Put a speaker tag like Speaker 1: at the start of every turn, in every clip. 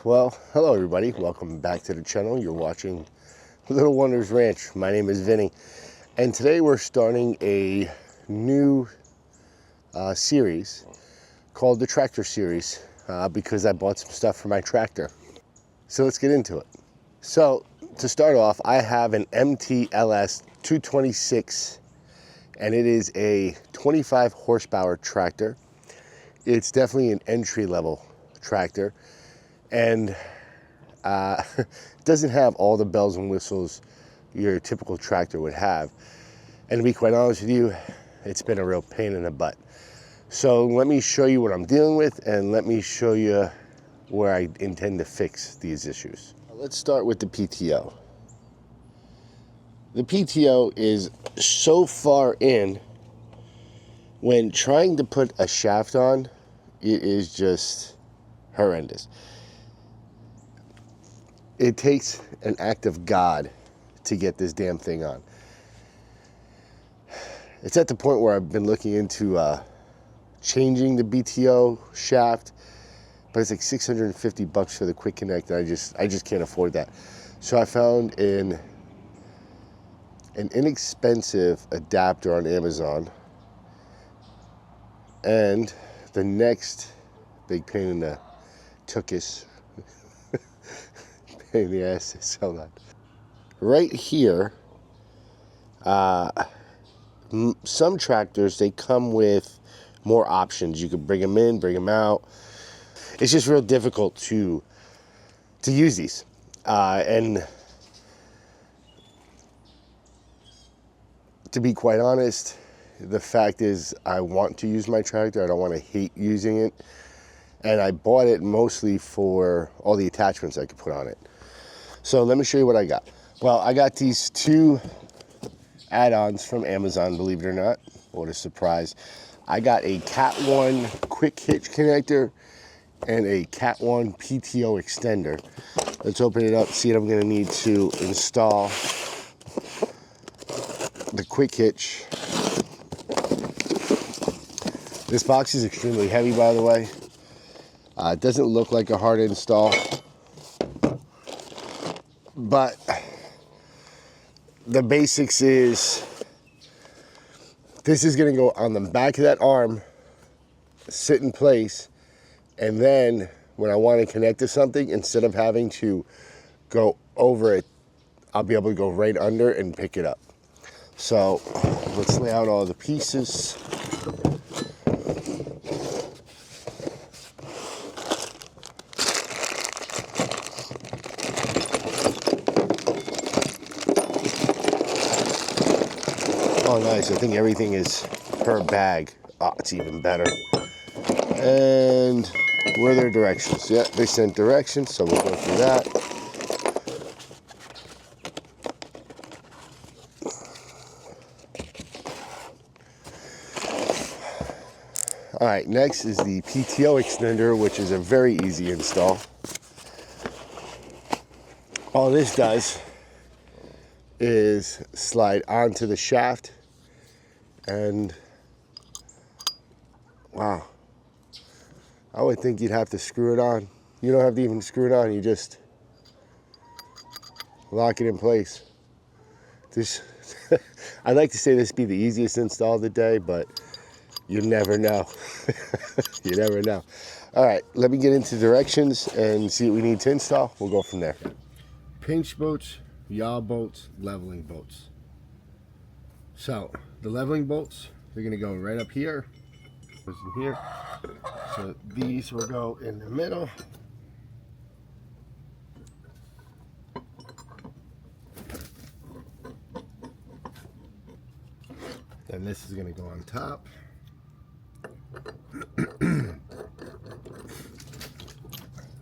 Speaker 1: Well, hello everybody. Welcome back to the channel. You're watching Little Wonders Ranch. My name is Vinny, and today we're starting a new series called the Tractor Series because I bought some stuff for my tractor. So let's get into it. So to start off, I have an MTLS 226, and it is a 25 horsepower tractor. It's definitely an entry-level tractor, and it doesn't have all the bells and whistles your typical tractor would have. And to be quite honest with you, it's been a real pain in the butt. So let me show you what I'm dealing with, and let me show you where I intend to fix these issues. Let's start with the PTO. The PTO is so far in, when trying to put a shaft on, it is just horrendous. It takes an act of God to get this damn thing on. It's at the point where I've been looking into changing the PTO shaft, but it's like 650 bucks for the quick connect, and I just can't afford that. So I found an inexpensive adapter on Amazon, and the next big pain in the tuchus, pain in the ass to sell that. Right here, some tractors, they come with more options. You can bring them in, bring them out. It's just real difficult to use these. And to be quite honest, the fact is I want to use my tractor. I don't want to hate using it. And I bought it mostly for all the attachments I could put on it. So let me show you what I got. Well, I got these two add-ons from Amazon, believe it or not. What a surprise. I got a Cat 1 quick hitch connector and a Cat 1 PTO extender. Let's open it up, see what I'm gonna need to install the quick hitch. This box is extremely heavy, by the way. It doesn't look like a hard install, but the basics is this is going to go on the back of that arm, sit in place, and then when I want to connect to something, instead of having to go over it, I'll be able to go right under and pick it up. So let's lay out all the pieces. Oh, nice. I think everything is per bag. Oh, it's even better. And where are their directions? Yeah, they sent directions, so we'll go through that. All right, next is the PTO extender, which is a very easy install. All this does is slide onto the shaft, and wow, I would think you'd have to screw it on. You don't have to even screw it on, you just lock it in place. This I'd like to say this be the easiest install of the day, but you never know. You never know. All right, let me get into directions and see what we need to install. We'll go from there. Pinch bolts, yaw bolts, leveling bolts. So the leveling bolts, they're going to go right up here. Goes in here. So these will go in the middle. And this is going to go on top.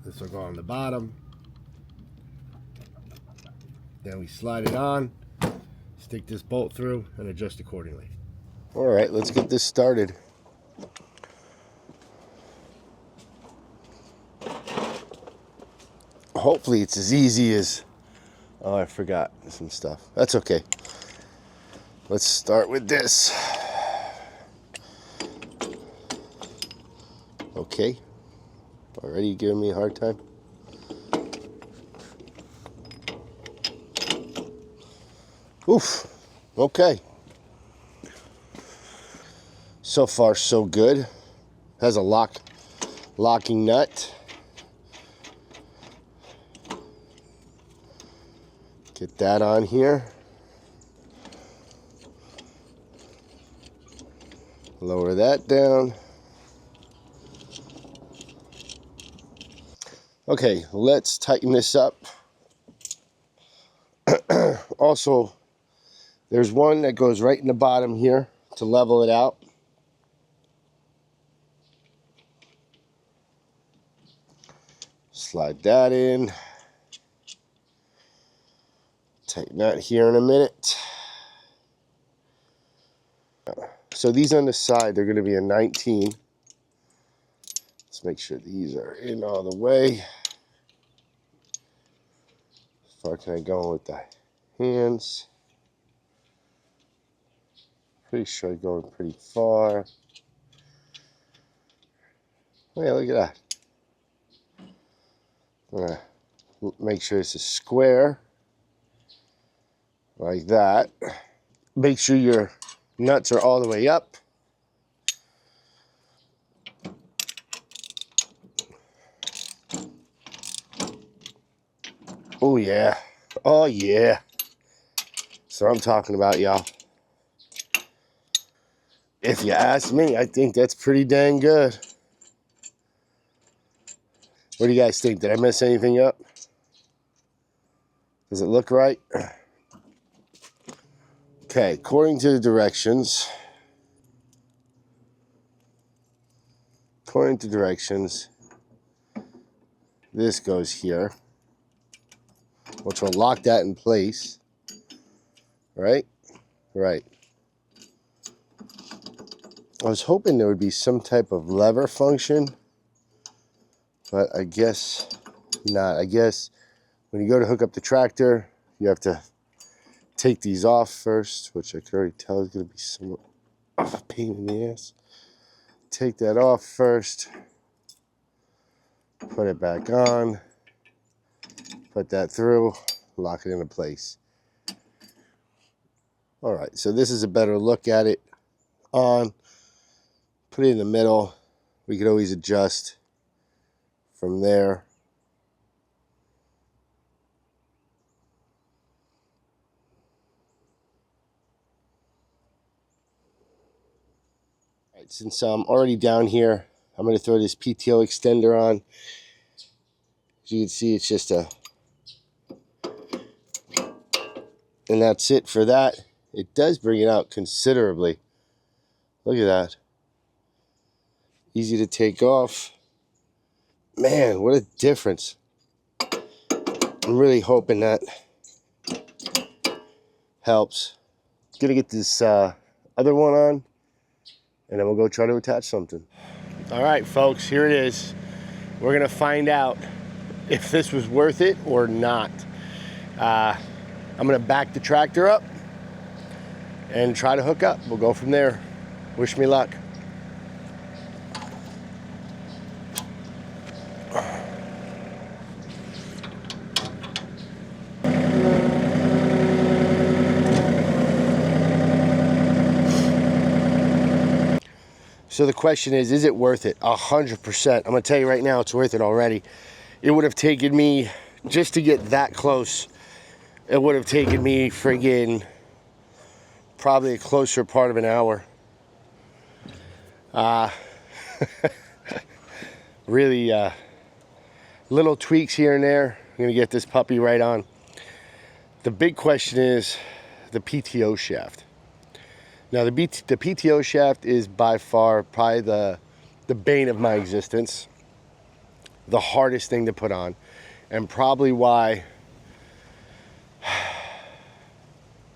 Speaker 1: This will go on the bottom. Then we slide it on, stick this bolt through, and adjust accordingly. All right, let's get this started. Hopefully it's as easy as, oh, I forgot some stuff. That's okay. Let's start with this. Okay. Already giving me a hard time. Oof. Okay. So far, so good. Has a locking nut. Get that on here. Lower that down. Okay, let's tighten this up. Also, there's one that goes right in the bottom here to level it out. Slide that in. Tighten that here in a minute. So these on the side, they're going to be a 19. Let's make sure these are in all the way. How far can I go with the hands? Pretty sure I'm going pretty far. Oh yeah, look at that. I'm going to make sure this is square. Like that. Make sure your nuts are all the way up. Oh yeah. Oh yeah. That's what I'm talking about, y'all. If you ask me, I think that's pretty dang good. What do you guys think? Did I mess anything up? Does it look right? Okay, according to the directions. According to directions, this goes here, which will lock that in place. Right? Right. I was hoping there would be some type of lever function, but I guess not. I guess when you go to hook up the tractor, you have to take these off first, which I can already tell is going to be somewhat of a pain in the ass. Take that off first, put it back on, put that through, lock it into place. All right, so this is a better look at it. On, put it in the middle. We could always adjust from there. All right, since I'm already down here, I'm going to throw this PTO extender on. As you can see, it's just a, and that's it for that. It does bring it out considerably. Look at that. Easy to take off. Man, what a difference. I'm really hoping that helps. Gonna get this other one on, and then we'll go try to attach something. All right, folks, here it is. We're gonna find out if this was worth it or not. I'm gonna back the tractor up and try to hook up. We'll go from there. Wish me luck. So the question is it worth it? 100%. I'm gonna tell you right now, it's worth it already. It would have taken me, just to get that close, it would have taken me friggin' probably a closer part of an hour. Really, little tweaks here and there. I'm gonna get this puppy right on. The big question is the PTO shaft. Now the PTO shaft is by far probably the bane of my existence. The hardest thing to put on, and probably why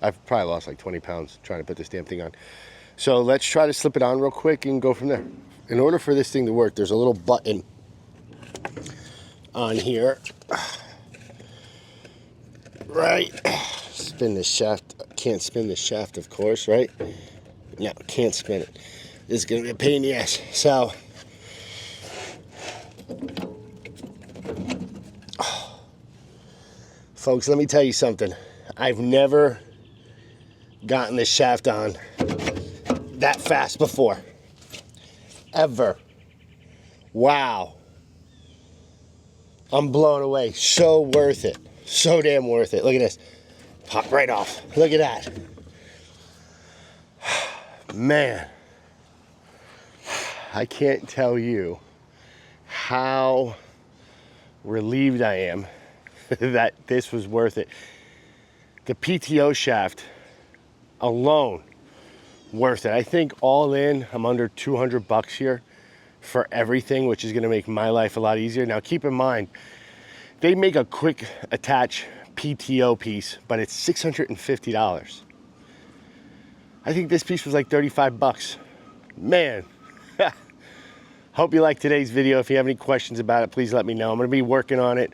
Speaker 1: I've probably lost like 20 pounds trying to put this damn thing on. So let's try to slip it on real quick and go from there. In order for this thing to work, there's a little button on here. Right. Spin this shaft. Can't spin this shaft, of course, right? No, can't spin it. This is going to be a pain in the ass. So, folks, let me tell you something. I've never gotten this shaft on that fast before. Ever. Wow. I'm blown away. So worth it. So damn worth it. Look at this. Pop right off. Look at that. Man. I can't tell you how relieved I am that this was worth it. The PTO shaft alone, worth it. I think all in, I'm under 200 bucks here for everything, which is gonna make my life a lot easier. Now keep in mind, they make a quick attach PTO piece, but it's $650. I think this piece was like 35 bucks. Man, hope you liked today's video. If you have any questions about it, please let me know. I'm gonna be working on it.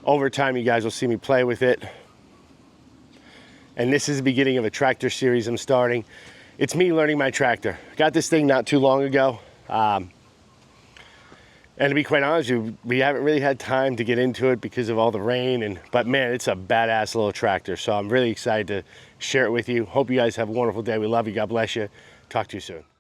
Speaker 1: Over time, you guys will see me play with it. And this is the beginning of a tractor series I'm starting. It's me learning my tractor. Got this thing not too long ago. And to be quite honest with you, we haven't really had time to get into it because of all the rain. But man, it's a badass little tractor. So I'm really excited to share it with you. Hope you guys have a wonderful day. We love you. God bless you. Talk to you soon.